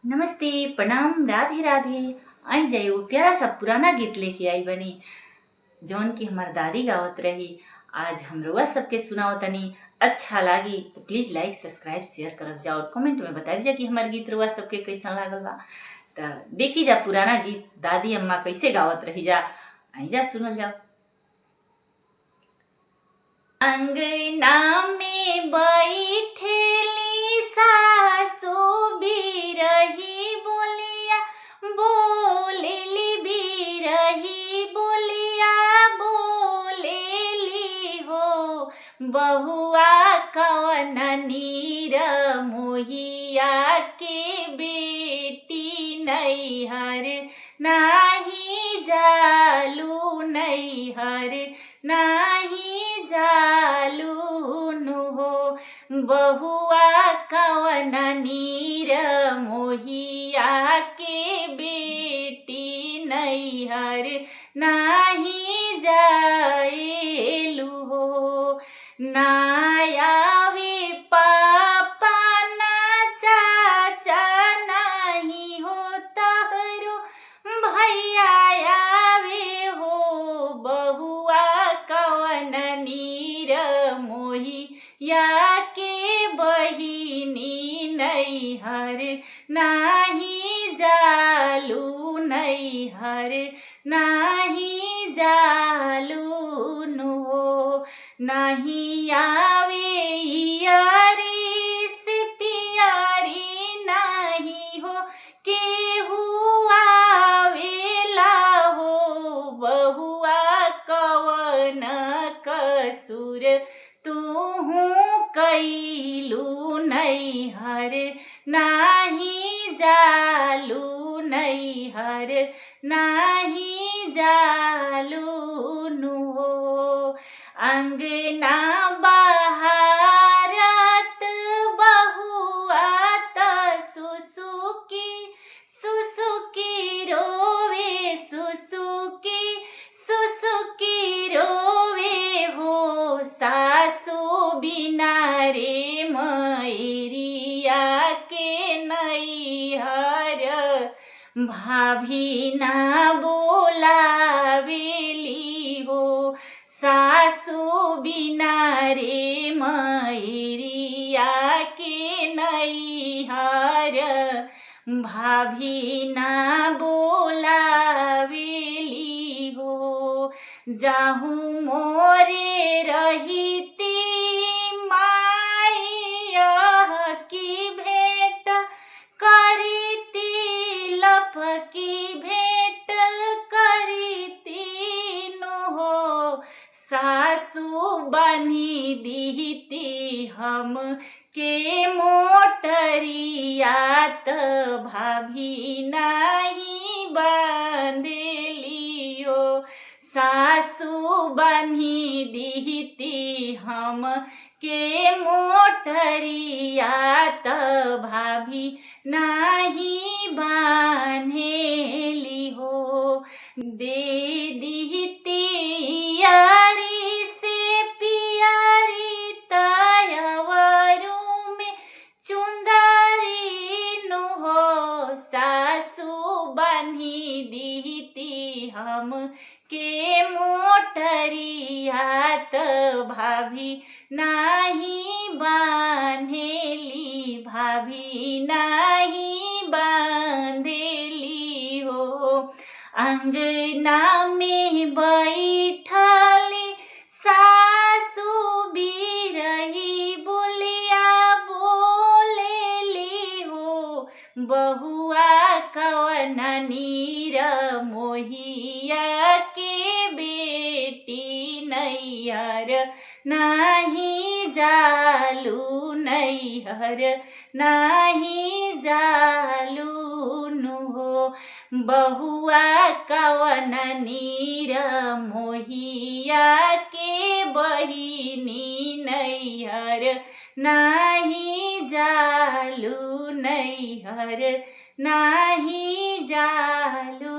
नमस्ते, प्रणाम, राधे राधे। आई जाए वो प्यारा सा पुराना गीत लेके आई बनी जौन की हमार दादी गावत रही। आज हम रउआ सबके सुनाओ तनी। अच्छा लागी तो प्लीज लाइक सब्सक्राइब शेयर करब जा और कमेंट में बताइब जा कि हमार गीत रउआ सबके कैसा लागल बा। त देखी जा पुराना गीत दादी अम्मा कैसे गावत रही जा। आई जा सुनल जाओ। अंगना में बैठेली सासु बिरही बोलिया बोलेली बिरही बोलिया बोलेली हो बहुआ कवन नीर मोहिया के बेटी नैहर नाही जालू नैहर नाही जालूनु हो बहुआ कवन नीर मोहिया के बेटी नैहर नाही जाएलु हो। नायावे पापा ना चाचा नहीं हो तहरो भैया आवे हो बहुआ कवन नीर मोहिया के बहिनी नैहर नाही जालू नैहर नाही जालूनु हो। नहीं आवे यारी से पियारी नहीं हो केहू आवेला हो बहुआ कवन कसूर तूहू कैलू नैहर नाही जालू नैहर नाही जालूनु हो। अंगना बहारत बहुआ त सुसुकी सुसुकी रोवे सुसुकी सुसुकी रोवे हो सासु बिना रे मैरिया के नैहर भाभी ना बोलावेली हो सासु बिना रे मैरिया के नैहर भाभी ना बोलावेली हो। जाहू मोरे रहीती माई की भेंट करीती लफकी भेंट करीती नु हो सासु बनी दीती हम के मोटरिया त भाभी नहीं बांधेलियो सासु बनी दीती हम के मोटरिया त भाभी नहीं बांधेली हो। दे दीती यारी से पियारी तयवरू में चुंदरी नु हो सासु बनी दीती हम के मोटरिया त भाभी नाही बांधेली भाभी नाही बांधेली हो। अंगना में बैठली सासु बिरही बोलिया बोलेली हो बहुआ कवन नीर मोहिया के बेटी नैहर नाही जालू नैहर नाही जालूनु हो बहुआ कवन नीर मोहिया के बहिनी नैहर नाही जालू नैहर नाही जालू।